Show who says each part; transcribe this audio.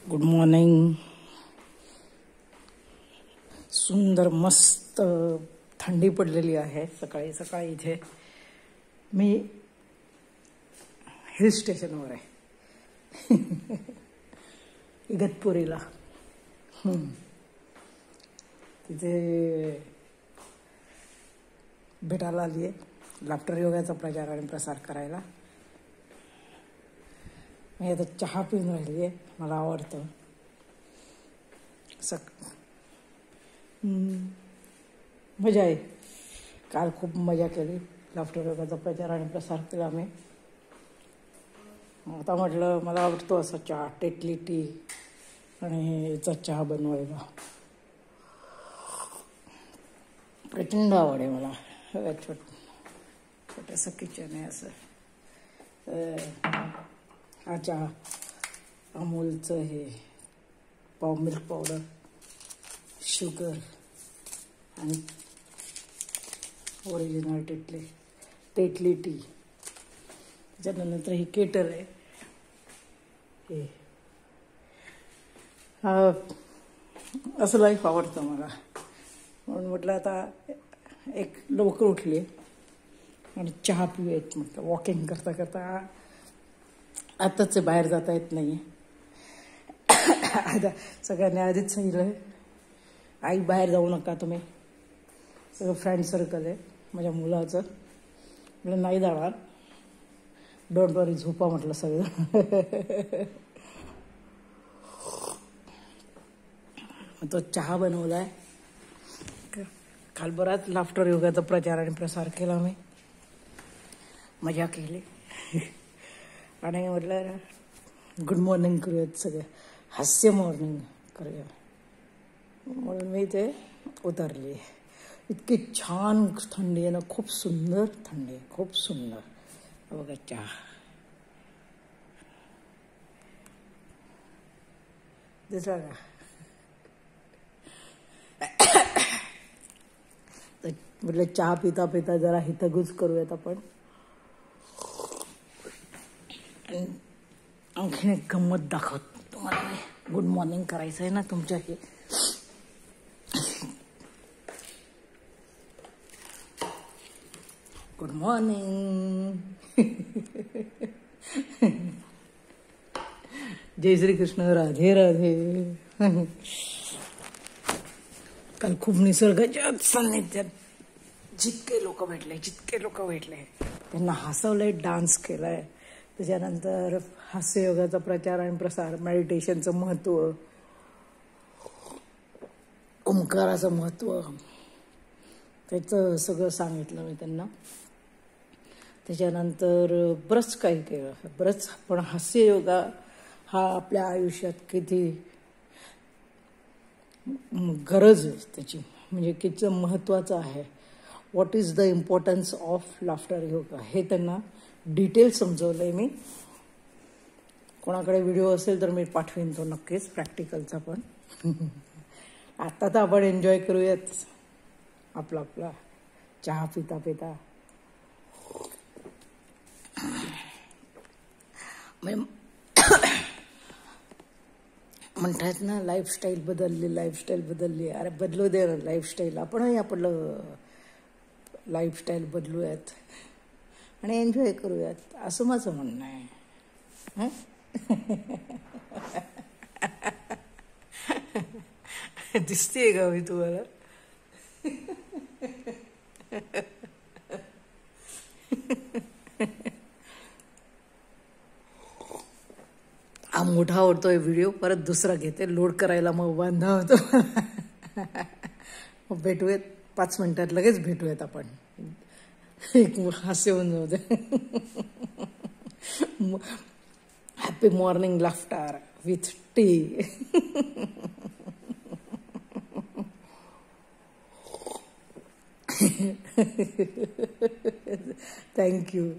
Speaker 1: Good morning. सुंदर मस्त थंडी पडलेली आहे. सकाळी सकाळी इथे मी हिल स्टेशनवर आहे. इगतपुरीला. तिथे भेटायला आली आहे लाफ्टर योगाचा प्रचार आणि प्रसार करायला. मी आता चहा पिऊन राहिली आहे. मला आवडतं. मजा आहे. काल खूप मजा केली. लाफ्टर योगाचा प्रचार आणि प्रसार केला आम्ही. आता म्हटलं मला आवडतो असा चहा, टेटली टी आणि याचा चहा बनवायला प्रचंड आवड आहे मला. छोटंसं किचन आहे असं. हा चहा अमूलचं हे मिल्क पावडर, शुगर आणि ओरिजिनल टेटली टी. त्याच्यानंतर ही केटर आहे. हे असं लाईफ आवडतं मला. म्हणून म्हटलं आता एक लवकर उठली आणि चहा पिऊयात म्हटलं. वॉकिंग करता करता आताच बाहेर जाता येत नाही. आता सगळ्यांनी आधीच सांगितलं आई बाहेर जाऊ नका तुम्ही. सगळं फ्रेंड सर्कल आहे माझ्या मुलाचं. म्हटलं नाही जाणार. डोंट वरी, झोपा म्हटलं सगळं. तो चहा बनवला आहे. काल बराच लाफ्टर योगाचा प्रचार आणि प्रसार केला मी. मजा केली आणि म्हटलं गुड मॉर्निंग करूयात सगळं. हास्य मॉर्निंग करूया म्हणून मी ते उतरली. इतकी छान थंडी आहे ना. खूप सुंदर थंडी आहे. खूप सुंदर. बघा चहा. दिसला का? म्हटलं चहा पिता पिता जरा हितगुज करूयात आपण. आणखीन एक गंमत दाखवत तुम्हाला. गुड मॉर्निंग करायचं आहे ना तुमच्या हे. Good morning. जय श्री कृष्ण. राधे राधे. काल खूप निसर्गाच्या सान्निध्यात जितके लोक भेटले त्यांना हसवलंय, डान्स केलाय. त्याच्यानंतर हास्ययोगाचा प्रचार आणि प्रसार, मेडिटेशनचं महत्त्व, ओंकाराचं महत्त्व, त्याचं सगळं सांगितलं मी त्यांना. त्याच्यानंतर बरंच काही केलं. बरंच. पण हास्ययोगा हा आपल्या आयुष्यात किती गरज आहे त्याची, म्हणजे किती महत्त्वाचं आहे. What is the importance of laughter yoga हे त्यांना डिटेल समजवलं आहे मी. कोणाकडे व्हिडिओ असेल तर मी पाठवीन तो नक्कीच, प्रॅक्टिकलचा पण. आता तर आपण एन्जॉय करूयात आपला चहा पिता पिता. म्हणतात ना लाईफस्टाईल बदलली. अरे बदलू दे ना लाईफस्टाईल. आपणही आपलं लाईफस्टाईल बदलूयात आणि एन्जॉय करूयात असं माझं म्हणणं आहे. दिसतेय का मी तुम्हाला? हा मोठा आवडतोय व्हिडिओ. परत दुसरा घेते लोड करायला. मग बांधा होतो. मग भेटूयात 5 मिनिटात. लगेच भेटूयात आपण. एक हास्य होऊन जाऊ दे. Happy morning laughter with tea. Thank you.